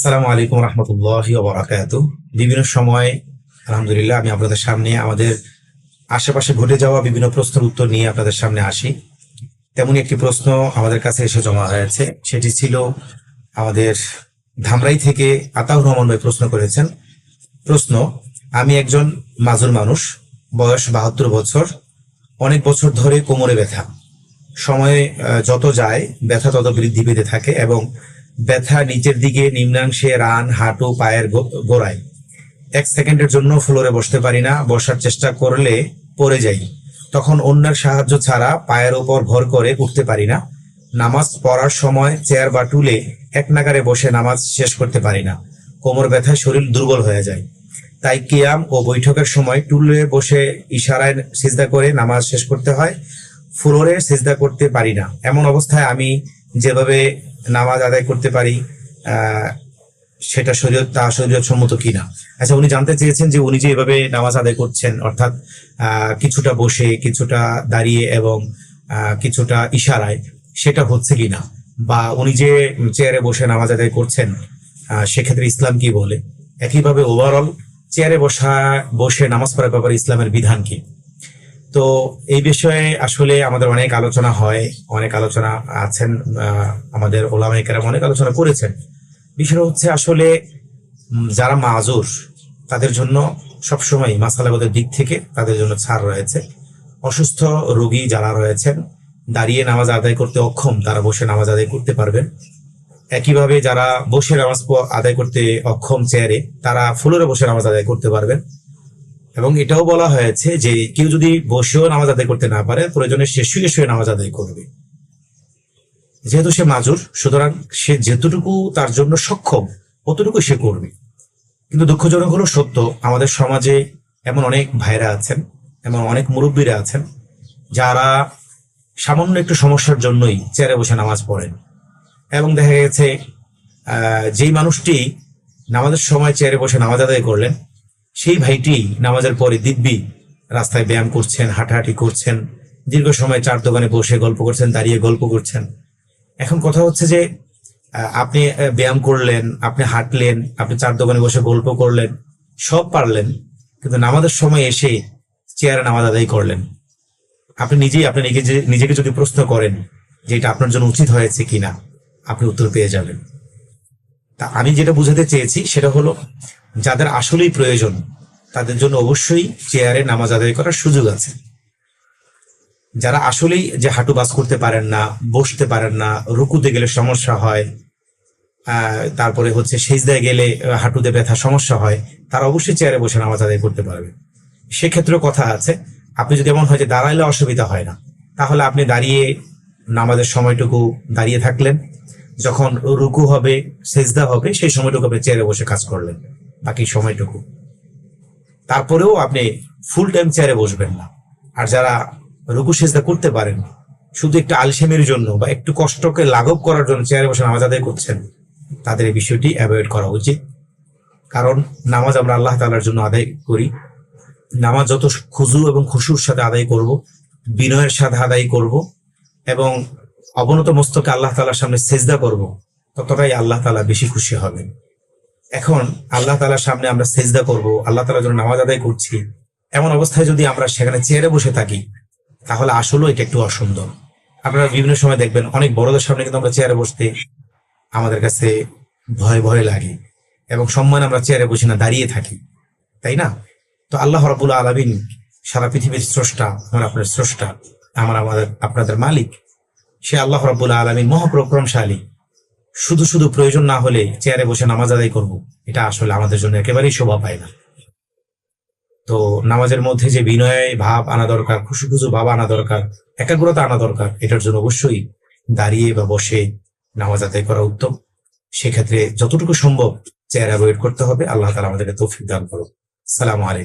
আসসালামু আলাইকুম রহমতুল্লাহি ওয়া বারাকাতুহু। বিভিন্ন সময় আলহামদুলিল্লাহ আমি আপনাদের সামনে আমাদের আশেপাশে ঘটে যাওয়া বিভিন্ন প্রশ্নের উত্তর নিয়ে আপনাদের সামনে আসি। তেমনি একটি প্রশ্ন আমাদের কাছে এসে জমা হয়েছে, সেটি ছিল আমাদের ধামরাই থেকে আতাউর রহমান ভাই প্রশ্ন করেছেন। প্রশ্ন: আমি একজন মাজুর মানুষ, বয়স 72 বছর। অনেক বছর ধরে কোমরে ব্যথা, সময় যত যায় ব্যথা তত বৃদ্ধি পেতে থাকে এবং ব্যথা নিচের দিকে নিম্নাংশে রান, হাঁটু, পায়ের গোড়ায়। 1 সেকেন্ডের জন্য ফ্লোরে বসতে পারি না, বসার চেষ্টা করলে পড়ে যাই। তখন অন্যের সাহায্য ছাড়া পায়ের উপর ভর করে উঠতে পারি না। নামাজ পড়ার সময় চেয়ার বা টুলে এক নাগারে বসে নামাজ শেষ করতে পারি না। কোমর ব্যথায় শরীর দুর্বল হয়ে যায়, তাই কিয়াম ও বৈঠকের সময় টুলে বসে ইশারায় সিজদা করে নামাজ শেষ করতে হয়, ফ্লোরে সিজদা করতে পারি না। এমন অবস্থায় আমি যেভাবে নামাজ আদায় করতে পারি সেটা শরীয়ত সম্মত কিনা। আচ্ছা, উনি জানতে চেয়েছেন যে উনি যে এভাবে নামাজ আদায় করছেন, অর্থাৎ কিছুটা বসে, কিছুটা দাঁড়িয়ে এবং কিছুটা ইশারায়, সেটা হচ্ছে কিনা, বা উনি যে চেয়ারে বসে নামাজ আদায় করছেন সেক্ষেত্রে ইসলাম কি বলে। একইভাবে ওভারঅল চেয়ারে বসে নামাজ পড়ার ব্যাপারে ইসলামের বিধান কি। তো এই বিষয়ে আসলে আমাদের অনেক আলোচনা হয়, অনেক আলোচনা আছেন, আমাদের ওলামায়ে কেরাম অনেক আলোচনা করেছেন। বিষয় হচ্ছে আসলে যারা মাজুর তাদের জন্য সবসময় মাসালাগত দিক থেকে তাদের জন্য ছাড় রয়েছে। অসুস্থ রোগী যারা রয়েছেন, দাঁড়িয়ে নামাজ আদায় করতে অক্ষম, তারা বসে নামাজ আদায় করতে পারবেন। একইভাবে যারা বসে নামাজ আদায় করতে অক্ষম চেয়ারে, তারা ফ্লোরে বসে নামাজ আদায় করতে পারবেন। এবং এটাও বলা হয়েছে যে কেউ যদি বসেও নামাজ আদায় করতে না পারে, প্রয়োজনে সে শুয়ে শুয়ে নামাজ আদায় করবে। যেহেতু সে মাজুর, সুতরাং সে যেতটুকু তার জন্য সক্ষম অতটুকু সে করবে। কিন্তু দুঃখজনক হলো সত্য, আমাদের সমাজে এমন অনেক ভাইরা আছেন, এমন অনেক মুরব্বীরা আছেন যারা সামান্য একটু সমস্যার জন্যই চেয়ারে বসে নামাজ পড়েন। এবং দেখা গেছে যেই মানুষটি নামাজের সময় চেয়ারে বসে নামাজ আদায় করলেন, সেই ভাইটি নামাজের পরে দিব্যি রাস্তায় ব্যায়াম করছেন, হাঁটাহাঁটি করছেন, দীর্ঘ সময় চার দোকানে বসে গল্প করছেন, দাঁড়িয়ে গল্প করছেন। এখন কথা হচ্ছে যে আপনি ব্যায়াম করলেন, আপনি হাঁটলেন, আপনি চার দোকানে বসে গল্প করলেন, সব পারলেন, কিন্তু নামাজের সময় এসে চেয়ারে নামাজ আদায় করলেন। আপনি নিজেকে যদি প্রশ্ন করেন যে এটা আপনার জন্য উচিত হয়েছে কিনা, আপনি উত্তর পেয়ে যাবেন। তা আমি যেটা বুঝাতে চেয়েছি সেটা হলো, যাদের আসলেই প্রয়োজন তাদের জন্য অবশ্যই চেয়ারে নামাজ আদায় করার সুযোগ আছে। যারা আসলেই যে হাঁটু বাস করতে পারেন না, বসতে পারেন না, রুকুতে গেলে সমস্যা হয়, তারপরে হচ্ছে সিজদায় গেলে হাঁটুতে ব্যথা সমস্যা হয়, তারা অবশ্যই চেয়ারে বসে নামাজ আদায় করতে পারবে। সেক্ষেত্রে কথা আছে, আপনি যদি এমন হয় যে দাঁড়াইলে অসুবিধা হয় না, তাহলে আপনি দাঁড়িয়ে নামাজের সময়টুকু দাঁড়িয়ে থাকলেন, যখন রুকু হবে, সিজদা হবে, সেই সময়টুকু আপনি চেয়ারে বসে কাজ করলেন বাকি সময়টুকু। তারপরেও আপনি ফুল টাইম চেয়ারে বসবেন না। আর যারা রুকু সিজদা করতে পারেন, শুধু একটু আলসেমির জন্য বা একটু কষ্টকে লাঘব করার জন্য চেয়ারে বসে নামাজ আদায় করছেন, তাদের এই বিষয়টি অ্যাভয়েড করা উচিত। কারণ নামাজ আমরা আল্লাহ তাআলার জন্য আদায় করি। নামাজ যত খুজু এবং খুশুর সাথে আদায় করব, বিনয়ের সাথে আদায় করব এবং অবনত মস্তকে আল্লাহ তাআলার সামনে সেজদা করব, ততটাই আল্লাহ তাআলা বেশি খুশি হবেন। এখন আল্লাহ তাআলার সামনে আমরা সেজদা করব, আল্লাহ তাআলার জন্য নামাজ আদায় করছি, এমন অবস্থায় যদি আমরা সেখানে চেয়ারে বসে থাকি, তাহলে আসলেও এটা একটু অসুন্দর। আপনারা বিভিন্ন সময় দেখবেন অনেক বড়দের সামনে কিন্তু আমরা চেয়ারে বসতে আমাদের কাছে ভয় ভয় লাগে, এবং সম্মান আমরা চেয়ারে বসে না, দাঁড়িয়ে থাকি, তাই না? তো আল্লাহ রাব্বুল আলামিন সারা পৃথিবীর স্রষ্টা, আপনার স্রষ্টা, আপনাদের মালিক, সে আল্লাহ রাব্বুল আলামিন মহাপরাক্রমশালী। শুধু শুধু প্রয়োজন না হলে চেয়ারে বসে নামাজ আদায় করব, এটা আসলে আমাদের জন্য একেবারেই শোভা পায় না। তো নামাজের মধ্যে যে বিনয় ভাব আনা দরকার, খুশু খুশু ভাব আনা দরকার, একাগ্রতা আনা দরকার, এটার জন্য অবশ্যই দাঁড়িয়ে বা বসে নামাজ আদায় করা উত্তম। সেক্ষেত্রে যতটুকু সম্ভব চেয়ার অ্যাভয়েড করতে হবে। আল্লাহ তাআলা আমাদেরকে তৌফিক দান করুন। আসসালামু আলাইকুম।